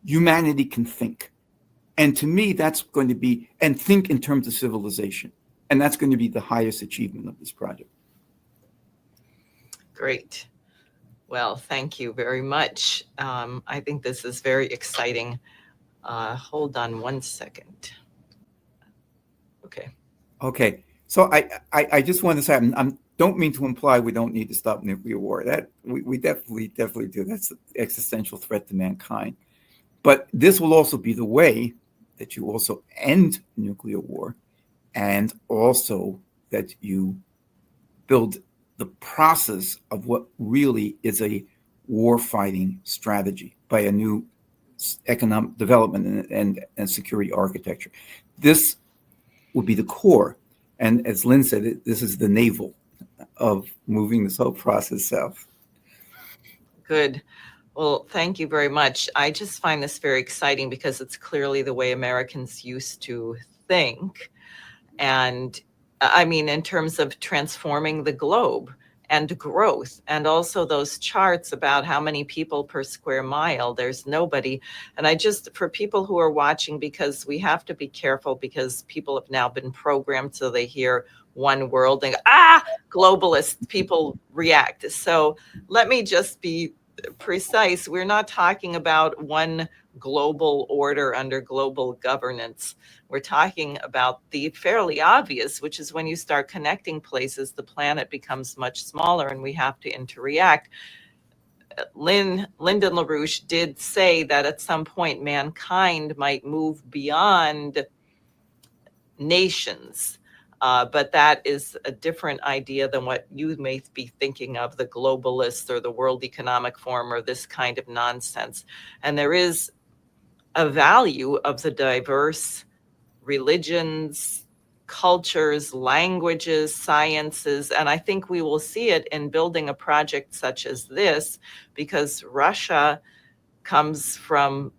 humanity can think. And to me, that's going to be, and think in terms of civilization. And that's going to be the highest achievement of this project. Great. Well, thank you very much. I think this is very exciting. Hold on one second. Okay. So I just want to say, I don't mean to imply we don't need to stop nuclear war. That we definitely do. That's an existential threat to mankind. But this will also be the way that you also end nuclear war, and also that you build the process of what really is a war-fighting strategy by a new economic development and security architecture. This will be the core. And as Lynn said, this is the navel of moving this whole process south. Good. Well, thank you very much. I just find this very exciting because it's clearly the way Americans used to think. And I mean, in terms of transforming the globe and growth, and also those charts about how many people per square mile, there's nobody. And I just, for people who are watching, because we have to be careful, because people have now been programmed so they hear one world and globalist, people react. So let me just be precise. We're not talking about one global order under global governance. We're talking about the fairly obvious, which is when you start connecting places, the planet becomes much smaller and we have to interact. Lyndon LaRouche did say that at some point mankind might move beyond nations. But that is a different idea than what you may be thinking of, the globalists or the World Economic Forum or this kind of nonsense. And there is a value of the diverse religions, cultures, languages, sciences. And I think we will see it in building a project such as this, because Russia comes from,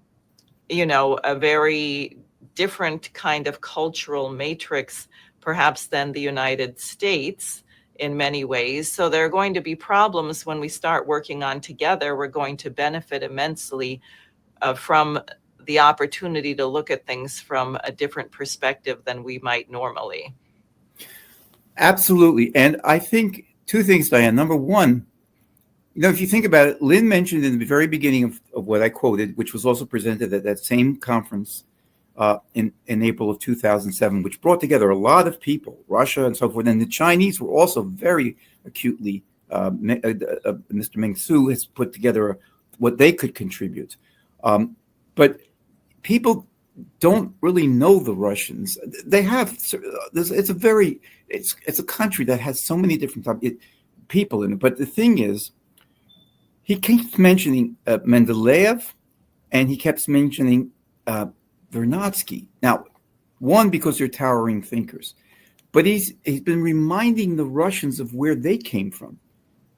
a very different kind of cultural matrix perhaps than the United States in many ways. So there are going to be problems when we start working on together. We're going to benefit immensely from the opportunity to look at things from a different perspective than we might normally. Absolutely. And I think two things, Diane. Number one, if you think about it, Lynn mentioned in the very beginning of what I quoted, which was also presented at that same conference in April of 2007, which brought together a lot of people, Russia and so forth. And the Chinese were also very acutely, Mr. Meng Su has put together what they could contribute. But people don't really know the Russians. They have, it's a country that has so many different people in it. But the thing is, he keeps mentioning Mendeleev, and he kept mentioning Vernadsky. Now, one, because they're towering thinkers, but he's been reminding the Russians of where they came from.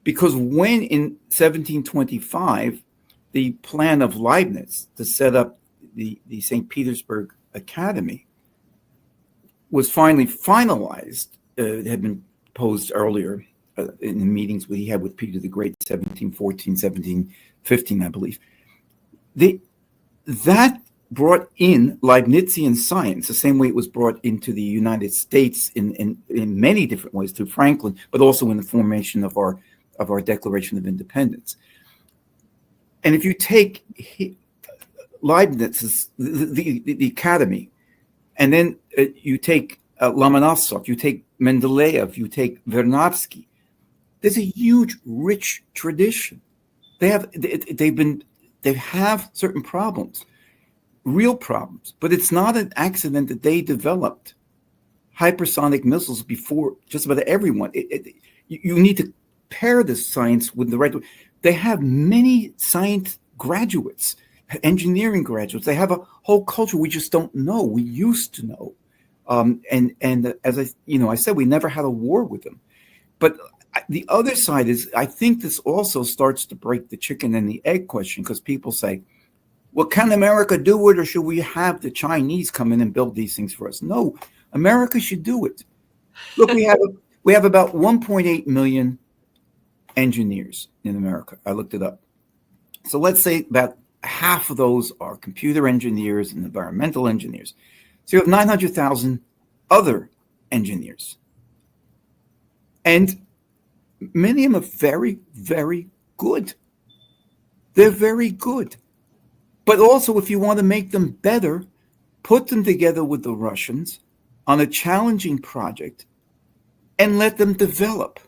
Because when in 1725, the plan of Leibniz to set up the St. Petersburg Academy was finally finalized, it had been posed earlier in the meetings he had with Peter the Great, 1714, 1715, I believe. That brought in Leibnizian science the same way it was brought into the United States in many different ways through Franklin, but also in the formation of our Declaration of Independence. And if you take Leibniz's the Academy, and then you take Lomonosov, you take Mendeleev, you take Vernadsky, There's a huge, rich tradition. They have certain problems, real problems, but it's not an accident that they developed hypersonic missiles before just about everyone. You need to pair the science with the right. They have many science graduates, engineering graduates. They have a whole culture we just don't know. We used to know, and as I said, we never had a war with them. But the other side is, I think this also starts to break the chicken and the egg question, because people say, well, can America do it, or should we have the Chinese come in and build these things for us? No, America should do it. Look, we have about 1.8 million engineers in America. I looked it up. So let's say about half of those are computer engineers and environmental engineers. So you have 900,000 other engineers. And many of them are very, very good. They're very good. But also, if you want to make them better, put them together with the Russians on a challenging project and let them develop.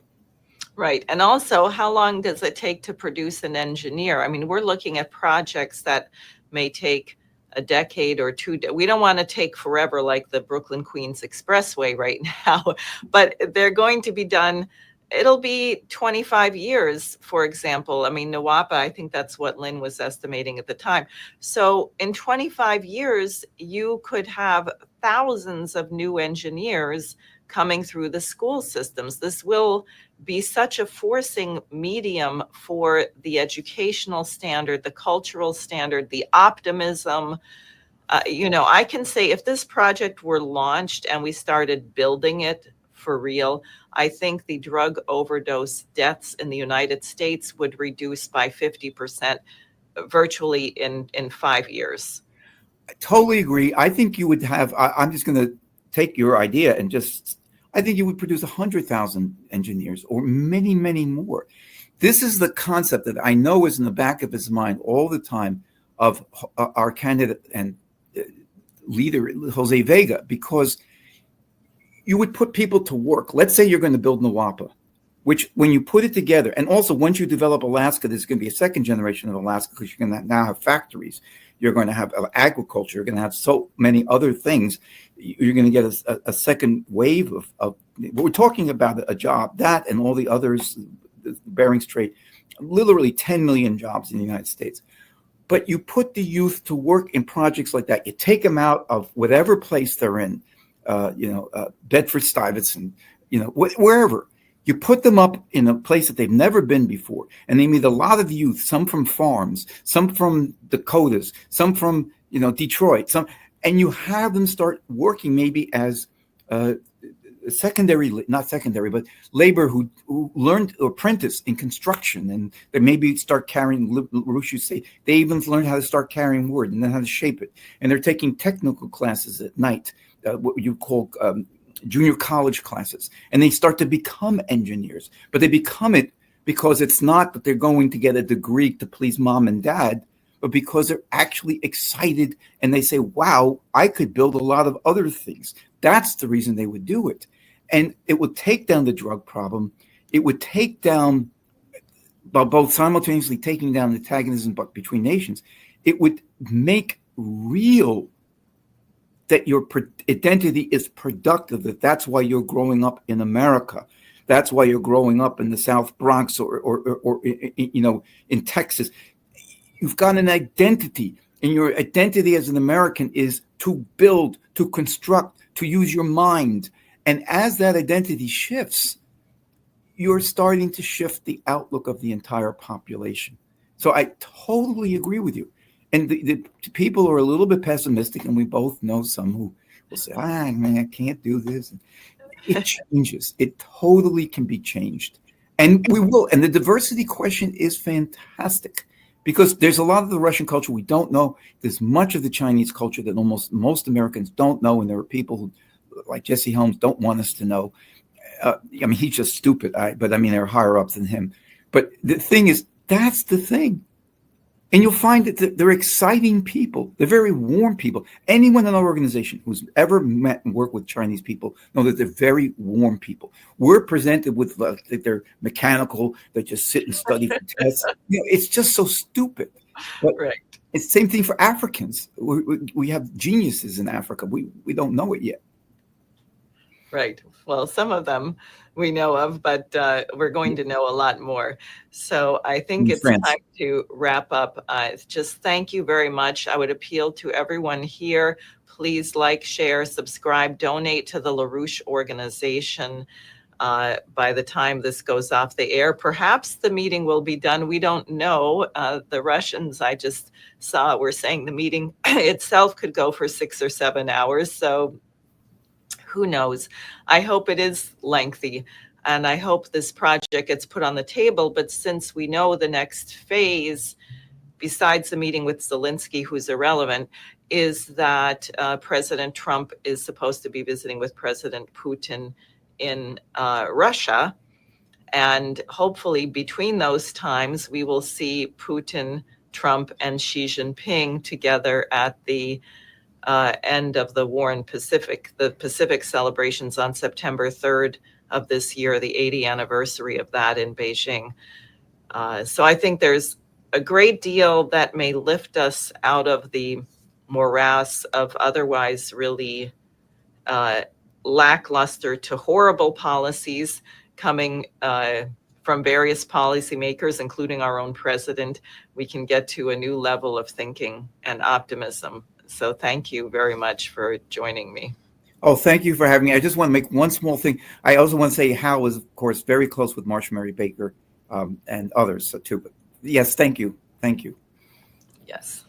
Right. And also, how long does it take to produce an engineer? I mean, we're looking at projects that may take a decade or two. We don't want to take forever like the Brooklyn Queens Expressway right now, but they're going to be done. It'll be 25 years, for example. I mean, NWAPA, I think that's what Lynn was estimating at the time. So in 25 years, you could have thousands of new engineers coming through the school systems. This will be such a forcing medium for the educational standard, the cultural standard, the optimism. I can say if this project were launched and we started building it for real, I think the drug overdose deaths in the United States would reduce by 50% virtually in 5 years. I totally agree. I think you would have, I'm just going to take your idea and I think you would produce 100,000 engineers or many, many more. This is the concept that I know is in the back of his mind all the time of our candidate and leader, Jose Vega, because you would put people to work. Let's say you're going to build NWAPA, which when you put it together, and also once you develop Alaska, there's going to be a second generation of Alaska because you're going to now have factories. You're going to have agriculture. You're going to have so many other things. You're going to get a second wave of we're talking about a job, that and all the others, the Bering Strait, literally 10 million jobs in the United States. But you put the youth to work in projects like that. You take them out of whatever place they're in, Bedford-Stuyvesant, wherever. You put them up in a place that they've never been before. And they meet a lot of youth, some from farms, some from Dakotas, some from, Detroit, and you have them start working maybe as not secondary, but labor who learned to apprentice in construction, and they maybe start carrying, LaRouche say, they even learn how to start carrying wood and then how to shape it. And they're taking technical classes at night, what you call junior college classes, and they start to become engineers. But they become it because it's not that they're going to get a degree to please mom and dad, but because they're actually excited and they say, wow, I could build a lot of other things. That's the reason they would do it. And it would take down the drug problem. It would take down, both simultaneously taking down antagonism between nations. It would make real that your identity is productive, that's why you're growing up in America. That's why you're growing up in the South Bronx or in Texas. You've got an identity, and your identity as an American is to build, to construct, to use your mind. And as that identity shifts, you're starting to shift the outlook of the entire population. So I totally agree with you. And the people are a little bit pessimistic, and we both know some who will say, man, I can't do this. It changes. It totally can be changed. And we will. And the diversity question is fantastic because there's a lot of the Russian culture we don't know. There's much of the Chinese culture that almost most Americans don't know. And there are people who, like Jesse Helms, don't want us to know. He's just stupid. But there are higher ups than him. But the thing is, that's the thing. And you'll find that they're exciting people. They're very warm people. Anyone in our organization who's ever met and worked with Chinese people know that they're very warm people. We're presented with like they're mechanical, they just sit and study for tests. It's just so stupid. But Right. it's the same thing for Africans. We have geniuses in Africa. We don't know it yet. Right. Well, some of them we know of, but we're going to know a lot more. So I think it's time to wrap up. Just thank you very much. I would appeal to everyone here. Please like, share, subscribe, donate to the LaRouche organization. By the time this goes off the air, perhaps the meeting will be done. We don't know. The Russians I just saw were saying the meeting itself could go for 6 or 7 hours. So who knows? I hope it is lengthy, and I hope this project gets put on the table. But since we know the next phase, besides the meeting with Zelensky, who's irrelevant, is that President Trump is supposed to be visiting with President Putin in Russia. And hopefully between those times, we will see Putin, Trump, and Xi Jinping together at the end of the War in Pacific, the Pacific celebrations on September 3rd of this year, the 80th anniversary of that in Beijing. So I think there's a great deal that may lift us out of the morass of otherwise really lackluster to horrible policies coming from various policymakers, including our own president. We can get to a new level of thinking and optimism. So thank you very much for joining me. Oh, thank you for having me. I just want to make one small thing. I also want to say Hal was, of course, very close with Marsha Mary Baker and others too. But yes, thank you. Thank you. Yes.